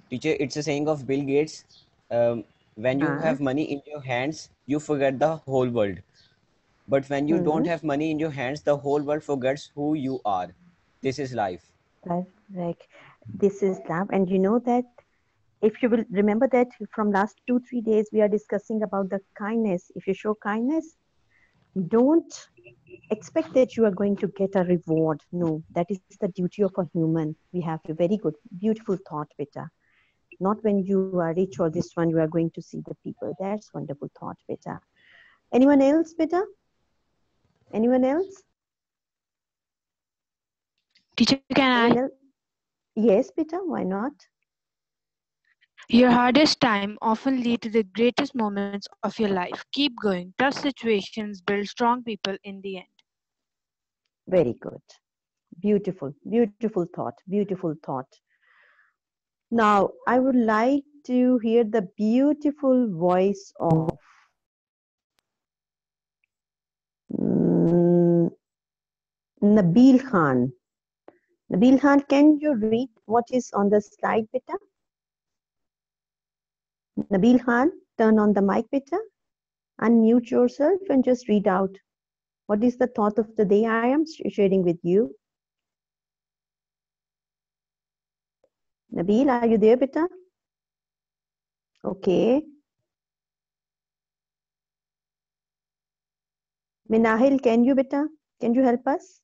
Teacher, it's a saying of Bill Gates. When you Huh? have money in your hands, you forget the whole world. But when you Hmm. don't have money in your hands, the whole world forgets who you are. This is life. Correct. This is love. And you know that if you will remember that from last 2, 3 days, we are discussing about the kindness. If you show kindness, don't expect that you are going to get a reward. No, that is the duty of a human. We have a very good, beautiful thought, beta. Not when you are rich or this one, you are going to see the people. That's wonderful thought, beta. Anyone else, beta? Anyone else? Teacher, can I? Anyone else? Yes, beta, why not? Your hardest time often lead to the greatest moments of your life. Keep going. Tough situations build strong people in the end. Very good. Beautiful, beautiful thought, beautiful thought. Now, I would like to hear the beautiful voice of mm, Nabil Khan. Nabil Khan, can you read what is on the slide, beta? Nabil Khan, turn on the mic, beta. Unmute yourself and just read out. What is the thought of the day I am sharing with you? Nabil, are you there, beta? Okay. Minahil, can you, beta? Can you help us?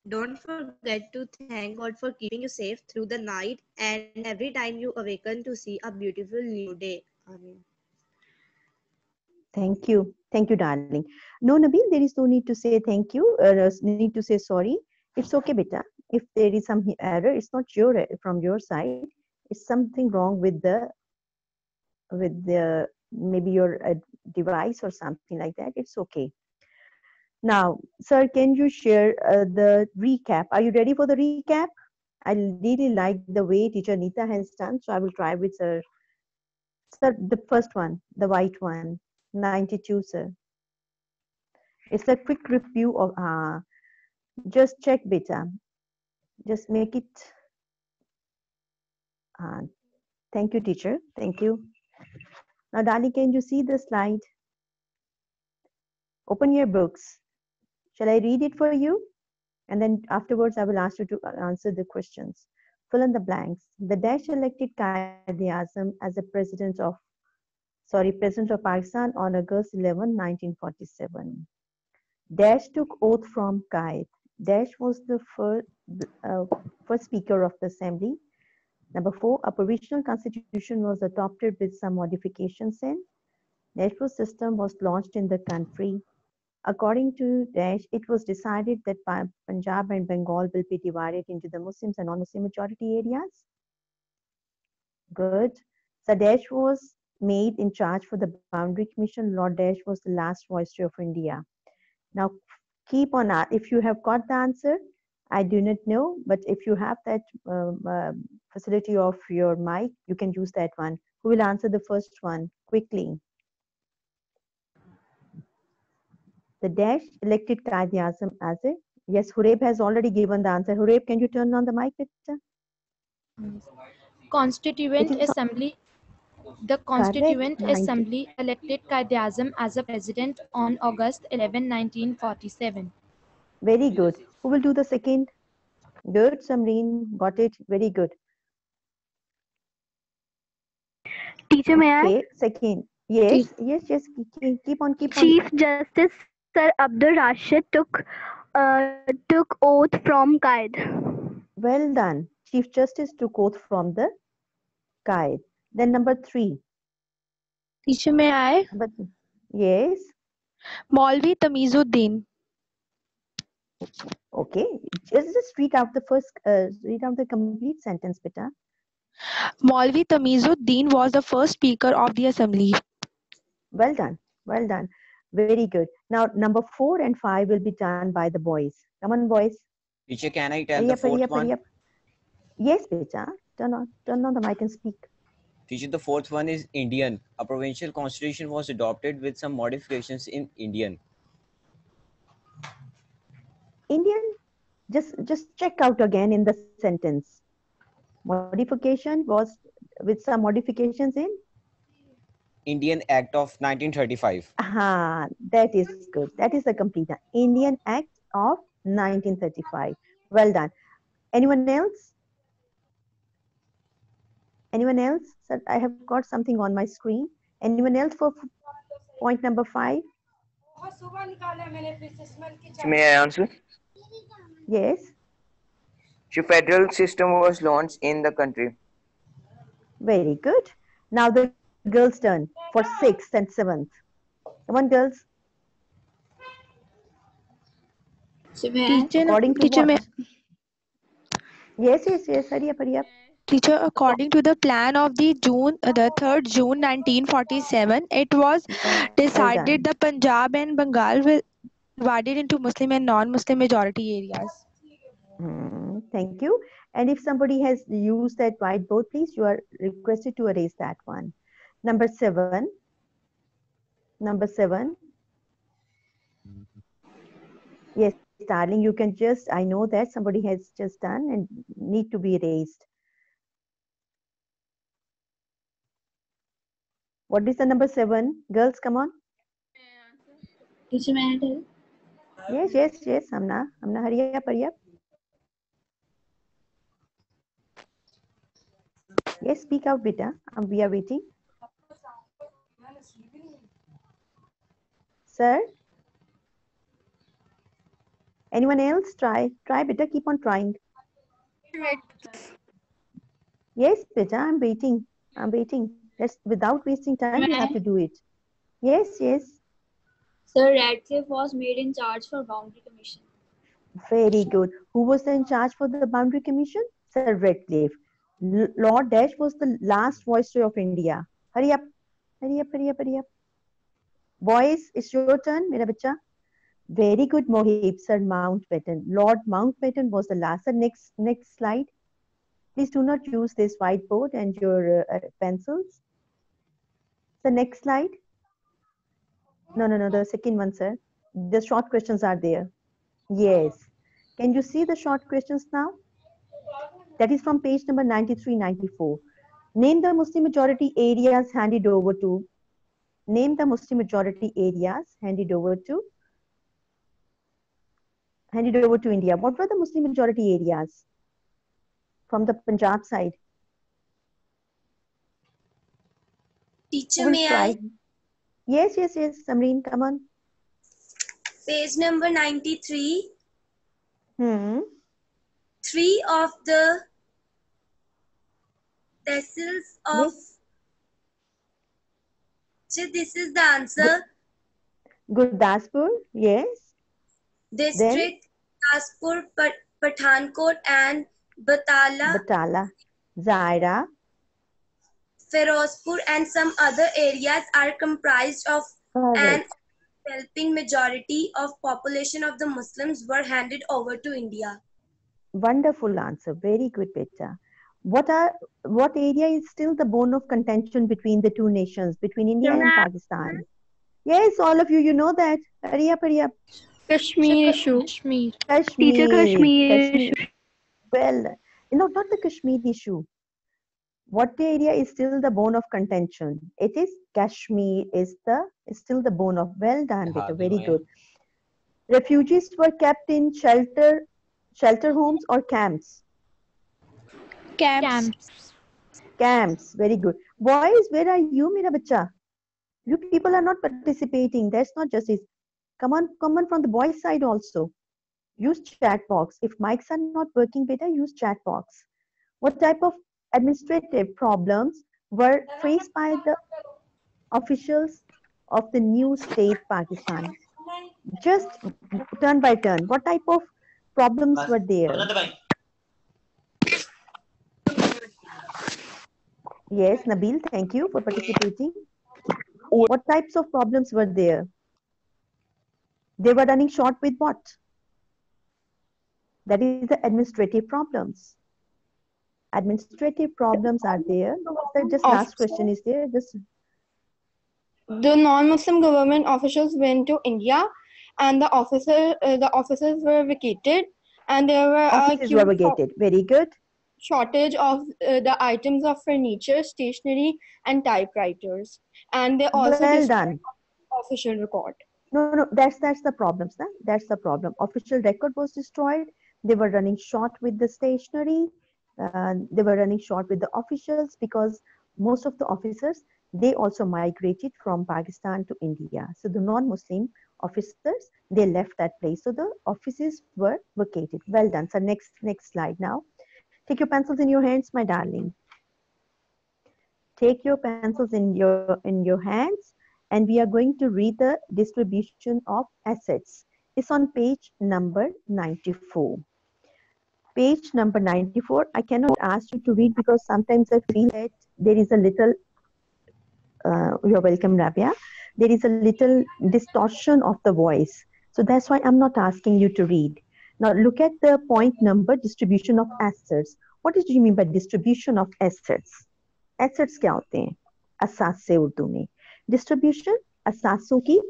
Don't forget to thank God for keeping you safe through the night and every time you awaken to see a beautiful new day. Amen. Thank you. Thank you, darling. No, Nabil, there is no need to say thank you, need to say sorry. It's okay, beta. If there is some error, it's not from your side. It's something wrong with the maybe your device or something like that. It's okay. Now, sir, can you share the recap? Are you ready for the recap? I really like the way teacher Nita has done, so I will try with sir. Sir, the first one, the white one, 92, sir. It's a quick review of, just check beta. Just make it, uh, thank you, teacher. Thank you. Now, darling, can you see the slide? Open your books. Shall I read it for you? And then afterwards, I will ask you to answer the questions. Fill in the blanks. The Daesh elected Quaid-e-Azam as a president of Pakistan on August 11, 1947. Daesh took oath from Quaid. Daesh was the first speaker of the assembly. Number 4, a provisional constitution was adopted with some modifications in. National system was launched in the country. According to Daesh, it was decided that Punjab and Bengal will be divided into the Muslims and non-Muslim majority areas. Good. So Daesh was made in charge for the Boundary Commission. Lord Daesh was the last viceroy of India. Now, keep on, if you have got the answer, I do not know, but if you have that facility of your mic, you can use that one. Who will answer the first one quickly? The Daesh elected Quaid-e-Azam as a, yes, Hureb has already given the answer. Hureb, can you turn on the mic, Peter? Constituent It is Assembly. The correct. Constituent Assembly elected Quaid-e-Azam as a president on August 11, 1947. Very good. Who will do the second? Good, Samreen, got it. Very good. Teacher, may I? Okay, second. Yes, yes, yes. Keep on, keep on. Chief Justice Sir Abdul Rashid took oath from Qaid. Well done. Chief Justice took oath from the Qaid. Then number 3. Teacher, may I? But yes, Maulvi Tamizuddin. okay. Just read out the read out the complete sentence, beta. Maulvi Tamizuddin was the first speaker of the assembly. Well done, well done. Very good. Now number 4 and 5 will be done by the boys. Come on, boys. Teacher, can I tell Hurry the up, hurry fourth up, hurry one? up. Yes, beta. Turn on the mic and speak. Teacher, the fourth one is Indian. A provincial constitution was adopted with some modifications in Indian. Indian. Just check out again in the sentence. Modification was with some modifications in Indian Act of 1935. that is good. That is the complete Indian Act of 1935. Well done. Anyone else? Anyone else? Sir, I have got something on my screen. Anyone else for point number 5? May I answer? Yes. The federal system was launched in the country. Very good. Now the girls' turn for 6th and 7th. Come on, girls. Teacher, According to teacher, what? Yes. Hurry up. teacher, according to the plan of the 3rd June 1947, it was Well decided done. the Punjab and Bengal will divided into Muslim and non-Muslim majority areas. Thank you. And if somebody has used that whiteboard, please, you are requested to erase that one. Number 7. Yes, darling, you can just, I know that somebody has just done and need to be erased. What is the number 7? Girls, come on. Teacher, may I tell? Yes, Amna, hurry up. Yes, speak out, beta. We are waiting. Sir? Anyone else? Try, beta. Keep on trying. Yes, beta. I'm waiting. Let's, without wasting time, you have to do it. Yes. Sir Radcliffe was made in charge for Boundary Commission. Very good. Who was in charge for the Boundary Commission? Sir Radcliffe. Lord Dash was the last Viceroy of India. Hurry up. Boys, it's your turn, mera bacha. Very good, Mohib. Sir Mountbatten. Lord Mountbatten was the last. Sir, next slide. Please do not use this whiteboard and your pencils. The next slide. No, the second one, sir. The short questions are there. Yes. Can you see the short questions now? That is from page number 93-94. Name the Muslim majority areas handed over to. Name the Muslim majority areas handed over to India. What were the Muslim majority areas from the Punjab side? Teacher, may I? Yes, Samreen, come on. Page number 93. 3 of the tehsils of... Yes. So this is the answer. Gurdaspur, yes. District, Gurdaspur, Pathankot and Batala, Zaira, Ferozpur and some other areas are comprised of an overwhelming majority of population of the Muslims were handed over to India. Wonderful answer. Very good, beta. What area is still the bone of contention between the two nations, between India and Pakistan? Yes, all of you, you know that. Hurry up. Kashmir issue. Kashmir. Teacher, Kashmir. Well, not the Kashmir issue. What area is still the bone of contention? It is Kashmir is still the bone of. Well done, beta. Very good. Refugees were kept in shelter homes or camps? Camps. Very good. Boys, where are you, mera bacha? You people are not participating. That's not justice. Come on from the boys' side also. Use chat box. If mics are not working better, use chat box. What type of administrative problems were faced by the officials of the new state Pakistan? Just turn by turn. What type of problems were there? Yes, Nabil, thank you for participating. What types of problems were there? They were running short with what? That is the administrative problems. Administrative problems are there. So just last question is there. The non-Muslim government officials went to India, and the officers were vacated, and there were offices were vacated. Very good. shortage of the items of furniture, stationery, and typewriters. And they also Well destroyed done. official record. No, that's the problem, sir. That's the problem. Official record was destroyed. They were running short with the stationery. They were running short with the officials because most of the officers, they also migrated from Pakistan to India. So the non-Muslim officers, they left that place. So the offices were vacated. Well done. So next slide now. Take your pencils in your hands, my darling. Take your pencils in your hands, and we are going to read the distribution of assets. It's on page number 94. Page number 94. I cannot ask you to read because sometimes I feel that there is a little, you're welcome, Rabia. There is a little distortion of the voice. So that's why I'm not asking you to read. Now look at the point number, distribution of assets. What do you mean by distribution of assets? Assets क्या होते हैं? असासे उर्दू में. Distribution, असासों की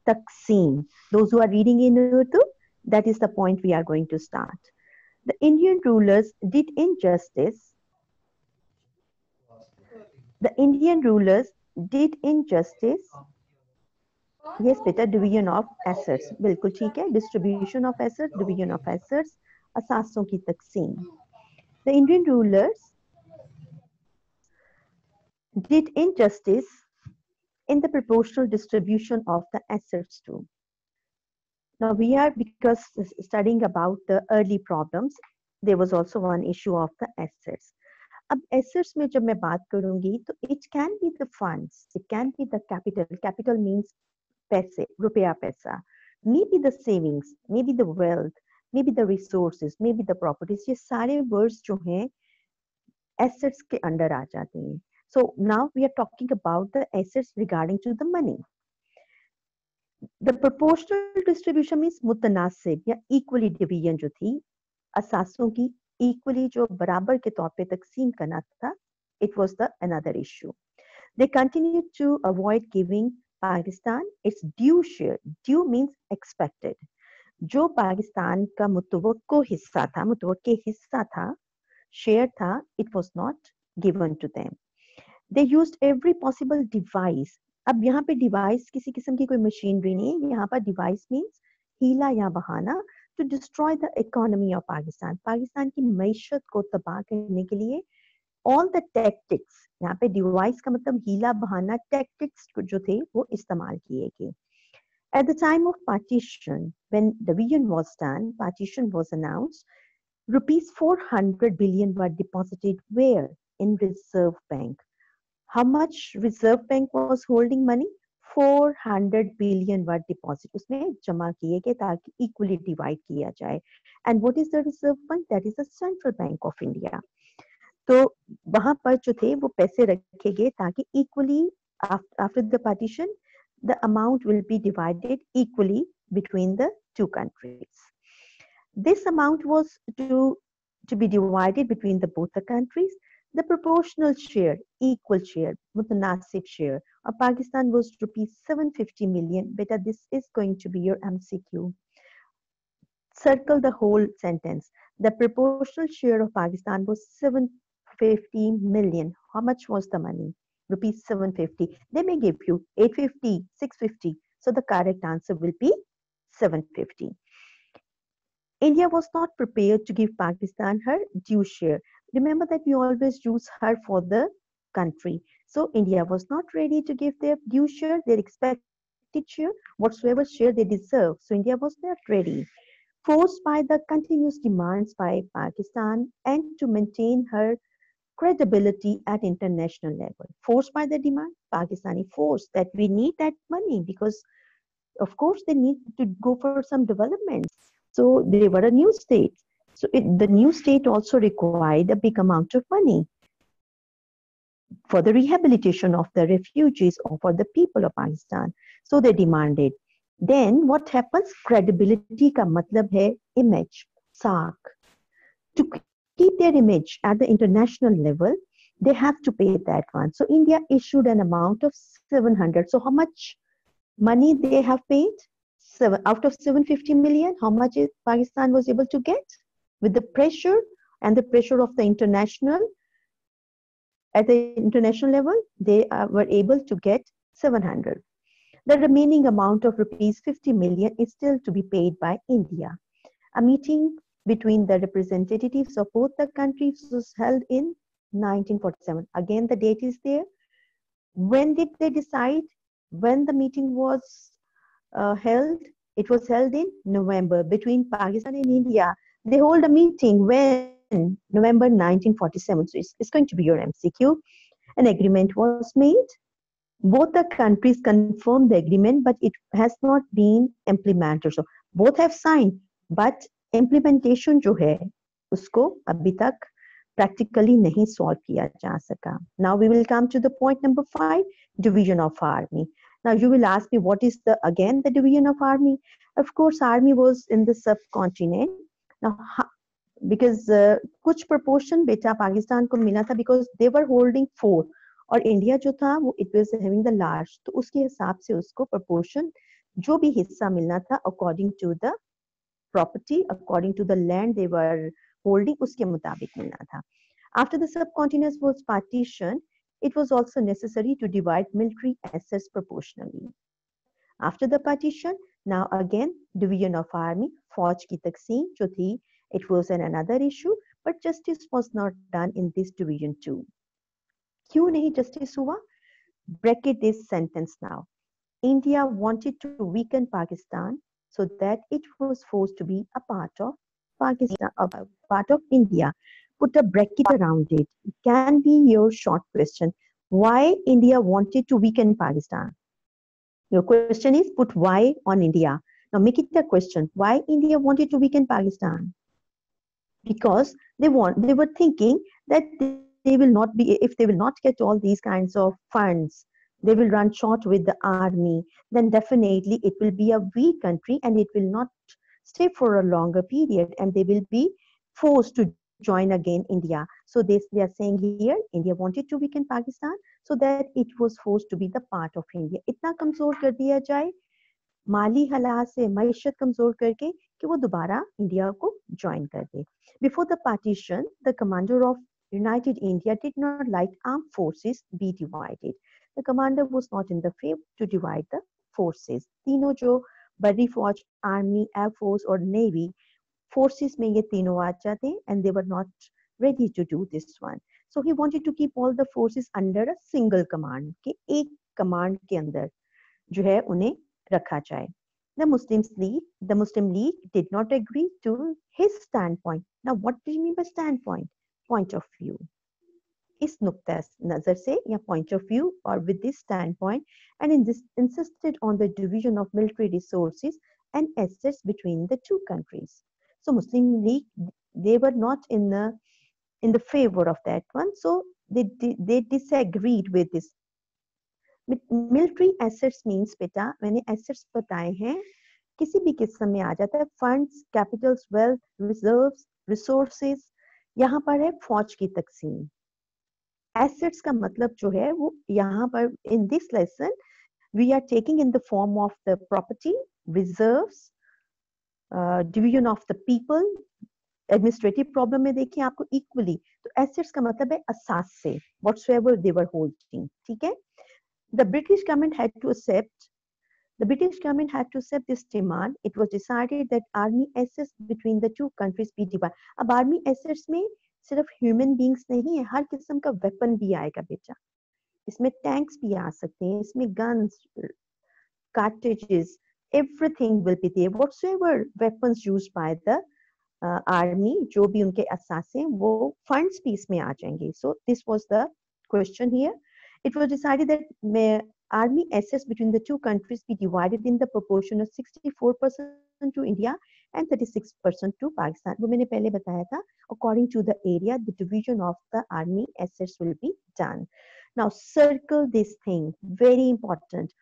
तकसीम. Those who are reading in Urdu, that is the point we are going to start. The Indian rulers did injustice. The Indian rulers did injustice. Yes, beta, division of assets. बिल्कुल ठीक है. Distribution of assets, division of assets, असासों की तकसीम. The Indian rulers did injustice in the proportional distribution of the assets too. Now we are, because studying about the early problems, there was also one issue of the assets. अब assets में जब मैं बात करूंगी तो it can be the funds, it can be the capital. Capital means पैसे, रुपया पैसा. Maybe the savings, maybe the wealth, maybe the resources, maybe the properties. ये सारे words जो हैं assets के अंदर आ जाते हैं. So now we are talking about the assets regarding to the money. The proportional distribution means मुतनासिब या equally division जो थी, असासों की equally जो बराबर के तौर पे तकसीम करना था, it was the another issue. They continued to avoid giving Pakistan its due share. Due means expected. जो पाकिस्तान का मुतवक्को हिस्सा था, मुतवक्के हिस्सा था, share था, it was not given to them. They used every possible device. अब यहाँ पे device किसी किस्म की कोई machinery नहीं, यहाँ पर device means हीला या बहाना to destroy the economy of Pakistan. Pakistan की मईशत को तबाह करने के लिए all the tactics, यहाँ पे device का मतलब हीला बहाना, tactics जो थे वो इस्तेमाल किए गए. At the time of partition, when division was done, partition was announced, rupees 400 billion were deposited where? In Reserve Bank. How much Reserve Bank was holding money? 400 billion were deposited. उसमें जमा किए गए ताकि equally divide किया जाए. And what is the Reserve Bank? That is the Central Bank of India. तो वहाँ पर जो थे वो पैसे रखे गए ताकि equally after the partition, the amount will be divided equally between the two countries. This amount was to be divided between the both the countries. The proportional share, equal share, mutanasib share of Pakistan was rupees 750 million. Beta, this is going to be your MCQ. Circle the whole sentence. The proportional share of Pakistan was 750 million. How much was the money? Rupees 750. They may give you 850, 650. So the correct answer will be 750. India was not prepared to give Pakistan her due share. Remember that we always use her for the country. So India was not ready to give their due share, their expected share, whatsoever share they deserve. So India was not ready. Forced by the continuous demands by Pakistan and to maintain her credibility at international level. Forced by the demand, Pakistani force that we need that money because of course they need to go for some developments. So they were a new state. So the new state also required a big amount of money for the rehabilitation of the refugees or for the people of Pakistan. So they demanded. Then what happens? Credibility ka matlab hai image, saak. To keep their image at the international level, they have to pay that one. So India issued an amount of 700. So how much money they have paid? Out of 750 million, how much Pakistan was able to get? With the pressure and the pressure of the international, at the international level, they were able to get 700. The remaining amount of rupees 50 million is still to be paid by India. A meeting between the representatives of both the countries was held in 1947. Again, the date is there. When did they decide? When the meeting was held? It was held in November between Pakistan and India. They hold a meeting when? November 1947. So it's going to be your MCQ. An agreement was made. Both the countries confirmed the agreement, but it has not been implemented. So both have signed, but implementation जो है उसको अभी तक practically नहीं solve किया जा सका. Now we will come to the point number 5, division of army. Now you will ask me, what is the division of army? Of course, army was in the subcontinent. Now because कुछ proportion बेटा पाकिस्तान को मिला था because they were holding 4 और India जो था वो it was having the large, तो उसके हिसाब से उसको proportion जो भी हिस्सा मिलना था according to the property, according to the land they were holding, उसके मुताबिक मिलना था. After the subcontinent was partitioned, it was also necessary to divide military assets proportionally. After the partition, now again division of army, फौज की तकसीम जो थी, it was another issue, but justice was not done in this division too. क्यों नहीं justice हुआ? Bracket this sentence now. India wanted to weaken Pakistan so that it was forced to be a part of Pakistan, a part of India. Put a bracket around it. It can be your short question. Why India wanted to weaken Pakistan? Your question is put why on India. Now make it a question. Why India wanted to weaken Pakistan? Because they were thinking that they will not be, if they will not get all these kinds of funds, they will run short with the army, then definitely it will be a weak country and it will not stay for a longer period and they will be forced to join again India. So they are saying here, India wanted to weaken Pakistan so that it was forced to be the part of India. इतना कमजोर कर दिया जाए माली हालात से मईशत कमजोर करके कि वो दोबारा इंडिया को ज्वाइन कर दे. Before the partition, the commander of United India did not like armed forces be divided. The commander was not in the favor to divide the forces. तीनों जो बड़ी फौज, army, air force और navy forces में ये तीनों आ जाते and they were not ready to do this one. So he wanted to keep all the forces under a single command, कि एक command के अंदर जो है उन्हें रखा जाए. The Muslim League did not agree to his standpoint. Now what do you mean by standpoint? Point of view. इस नुक्ता नजर से या point of view or with this standpoint and insisted on the division of military resources and assets between the two countries. So Muslim League, they were not in the favor of that one. So they disagreed with this. Military assets means बेटा मैंने assets बताए हैं किसी भी किस्म में आ जाता है. Funds, capitals, wealth, reserves, resources. यहाँ पर है फौज की तकसीम. Assets का मतलब जो है वो यहाँ पर in this lesson we are taking in the form of the property, reserves, division of the people. Administrative problem में देखिए आपको equally. तो assets का मतलब है असास से whatsoever they were holding. ठीक है? The British government had to accept this demand. It was decided that army assets between the two countries be divided. अब army assets में सिर्फ human beings नहीं है, हर किस्म का weapon भी आएगा बेटा. इसमें tanks भी आ सकते हैं, इसमें guns, cartridges, everything will be there. Whatsoever weapons used by the army, जो भी उनके असास हैं, वो funds भी इसमें आ जाएंगे. So this was the question here. It was decided that army assets between the two countries be divided in the proportion of 64% to India and 36% to Pakistan. वो मैंने पहले बताया था. According to the area, the division of the army assets will be done. Now circle this thing. Very important.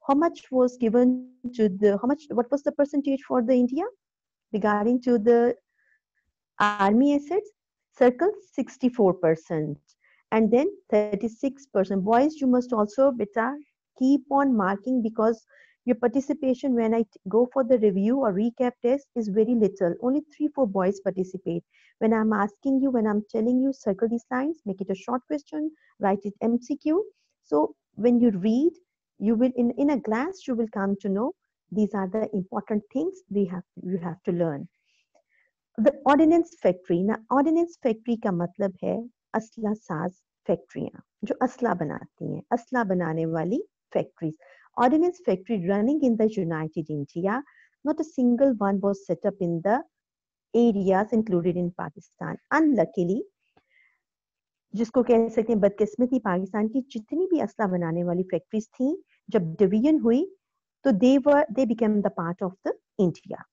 How much was given to what was the percentage for the India regarding to the army assets? Circle 64%. And then 36%. Boys, you must also beta keep on marking because your participation when I go for the review or recap test is very little. Only 3-4 boys participate. When I'm asking you, when I'm telling you, circle these lines, make it a short question, write it MCQ. So when you read, you will, in a glance, you will come to know these are the important things you have to learn. The ordnance factory. ना ordnance factory का मतलब है असला साज फैक्ट्रियां जो असला बनाती हैं, असला बनाने वाली factories. Ordnance factory running in the United India, not a single one was set up in the areas included in Pakistan. Unluckily, जिसको कह सकते हैं बदकिस्मती, पाकिस्तान की जितनी भी असला बनाने वाली फैक्ट्रीज थी, जब डिवीजन हुई तो they became the part of the India.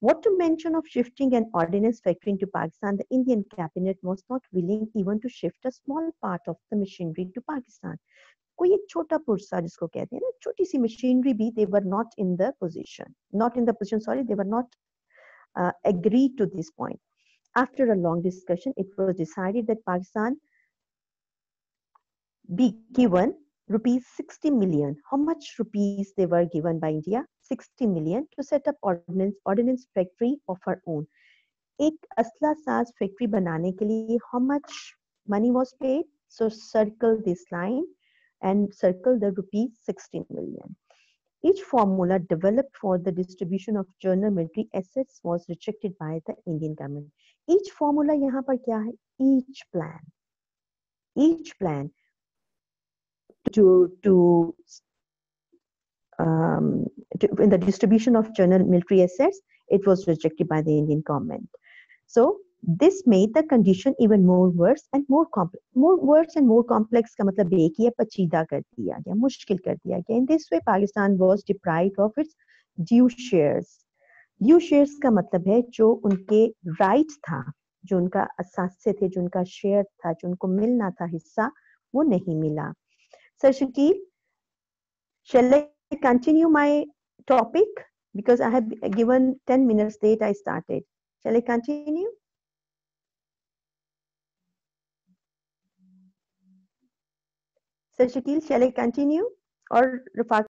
What to mention of shifting an ordnance factory into Pakistan? The Indian cabinet was not willing even to shift a small part of the machinery to Pakistan. कोई एक छोटा पुरसा जिसको कहते हैं ना, छोटी सी machinery भी, they were not in the position, they were not agreed to this point. After a long discussion, it was decided that Pakistan be given rupees 60 million. How much rupees they were given by India? 60 million to set up ordnance factory of our own. एक असला साज factory बनाने के लिए how much money was paid? So circle this line and circle the rupees 60 million. Each formula developed for the distribution of general military assets was rejected by the Indian government. Each formula यहाँ पर क्या है? Each plan to in the distribution of general military assets, it was rejected by the Indian government. So this made the condition even more worse and more complex. More worse and more complex का मतलब एक ही है, पचीदा कर दिया गया, मुश्किल कर दिया गया. In this way, Pakistan was deprived of its due shares. Due shares का मतलब है जो उनके right था, जो उनका असास्य थे, जो उनका share था, जो उनको मिलना था हिस्सा, वो नहीं मिला. Sir Shakil, shall I continue my topic? Because I have given 10 minutes late I started. Shall I continue? Sir Shakil, shall I continue? Or Rafaq?